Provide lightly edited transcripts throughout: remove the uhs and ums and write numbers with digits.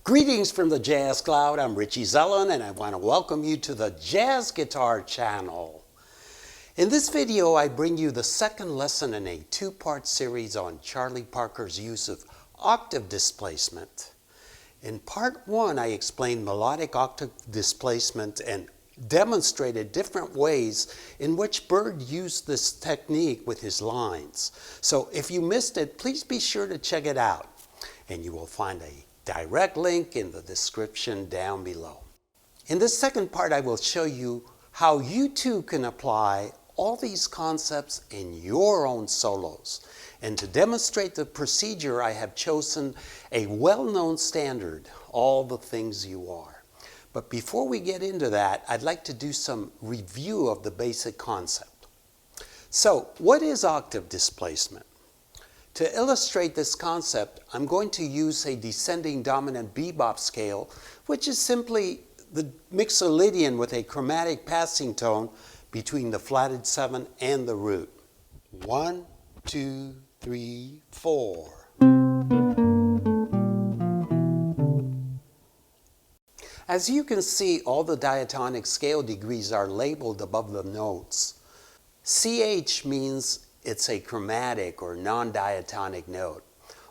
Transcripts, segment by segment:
Greetings from the Jazz Cloud. I'm Richie Zellin and I want to welcome you to the Jazz Guitar channel. In this video, I bring you the second lesson in a two-part series on Charlie Parker's use of octave displacement. In part one, I explained melodic octave displacement and demonstrated different ways in which Bird used this technique with his lines. So if you missed it, please be sure to check it out, and you will find a direct link in the description down below. In this second part, I will show you how you too can apply all these concepts in your own solos. And to demonstrate the procedure, I have chosen a well-known standard, All the Things You Are. But before we get into that, I'd like to do some review of the basic concept. So, what is octave displacement? To illustrate this concept, I'm going to use a descending dominant bebop scale, which is simply the mixolydian with a chromatic passing tone between the flatted 7 and the root. 1, 2, 3, 4. As you can see, all the diatonic scale degrees are labeled above the notes. CH means it's a chromatic or non-diatonic note.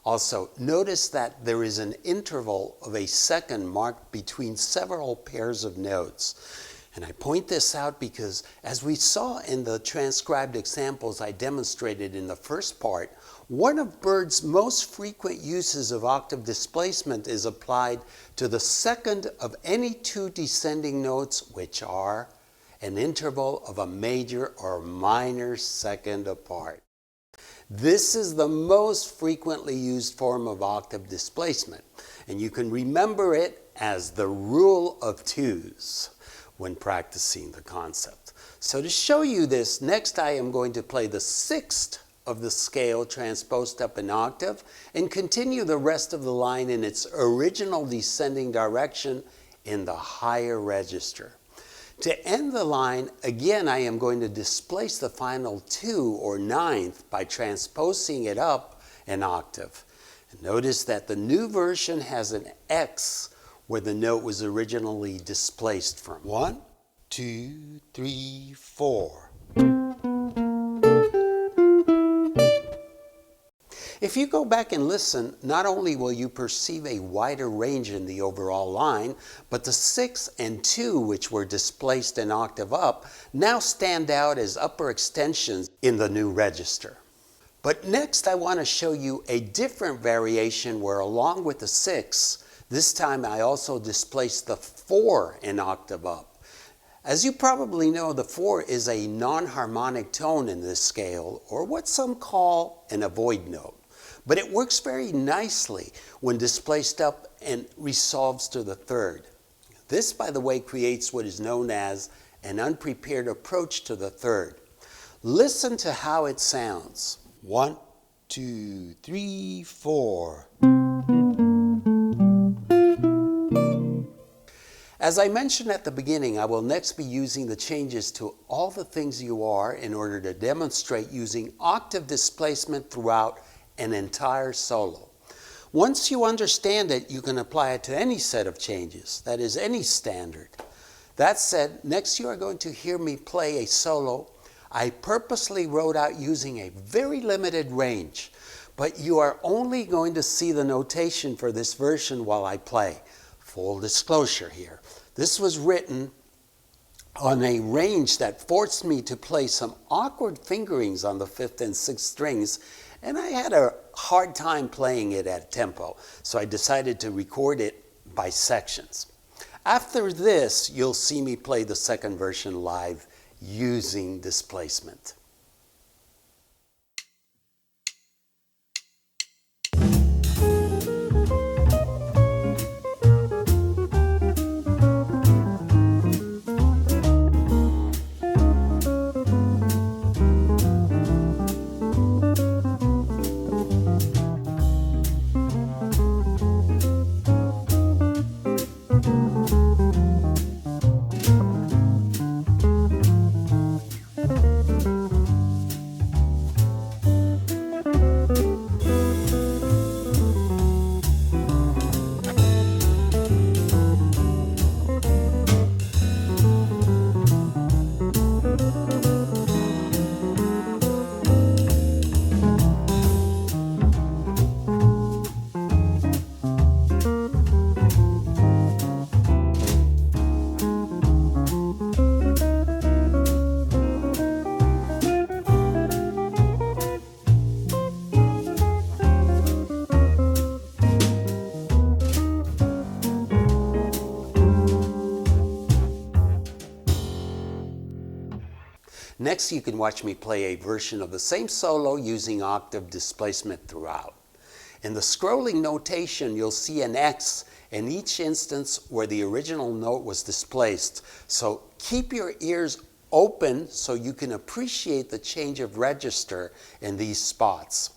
Also, notice that there is an interval of a second marked between several pairs of notes. And I point this out because, as we saw in the transcribed examples I demonstrated in the first part, one of Bird's most frequent uses of octave displacement is applied to the second of any two descending notes, which are an interval of a major or minor second apart. This is the most frequently used form of octave displacement, and you can remember it as the rule of twos when practicing the concept. So to show you this, next I am going to play the sixth of the scale transposed up an octave and continue the rest of the line in its original descending direction in the higher register. To end the line, again, I am going to displace the final 2 or ninth by transposing it up an octave. And notice that the new version has an X where the note was originally displaced from. 1, 2, 3, 4. If you go back and listen, not only will you perceive a wider range in the overall line, but the 6 and 2, which were displaced an octave up, now stand out as upper extensions in the new register. But next I want to show you a different variation where, along with the 6, this time I also displaced the 4 an octave up. As you probably know, the 4 is a non-harmonic tone in this scale, or what some call an avoid note. But it works very nicely when displaced up and resolves to the 3rd. This, by the way, creates what is known as an unprepared approach to the 3rd. Listen to how it sounds. 1, 2, 3, 4. As I mentioned at the beginning, I will next be using the changes to All the Things You Are in order to demonstrate using octave displacement throughout an entire solo. Once you understand it, you can apply it to any set of changes, that is, any standard. That said, next you are going to hear me play a solo I purposely wrote out using a very limited range, but you are only going to see the notation for this version while I play. Full disclosure here. This was written on a range that forced me to play some awkward fingerings on the 5th and 6th strings, and I had a hard time playing it at tempo, so I decided to record it by sections. After this, you'll see me play the second version live using displacement. Next, you can watch me play a version of the same solo using octave displacement throughout. In the scrolling notation, you'll see an X in each instance where the original note was displaced. So keep your ears open so you can appreciate the change of register in these spots.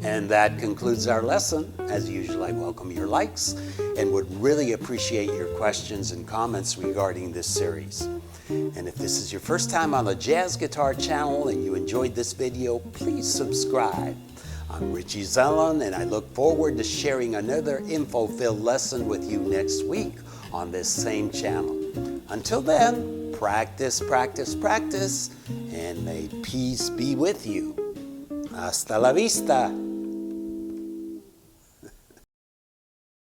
And that concludes our lesson. As usual, I welcome your likes and would really appreciate your questions and comments regarding this series. And if this is your first time on the Jazz Guitar channel and you enjoyed this video, please subscribe. I'm Richie Zellon, and I look forward to sharing another info-filled lesson with you next week on this same channel. Until then, practice, practice, practice, and may peace be with you. Hasta la vista.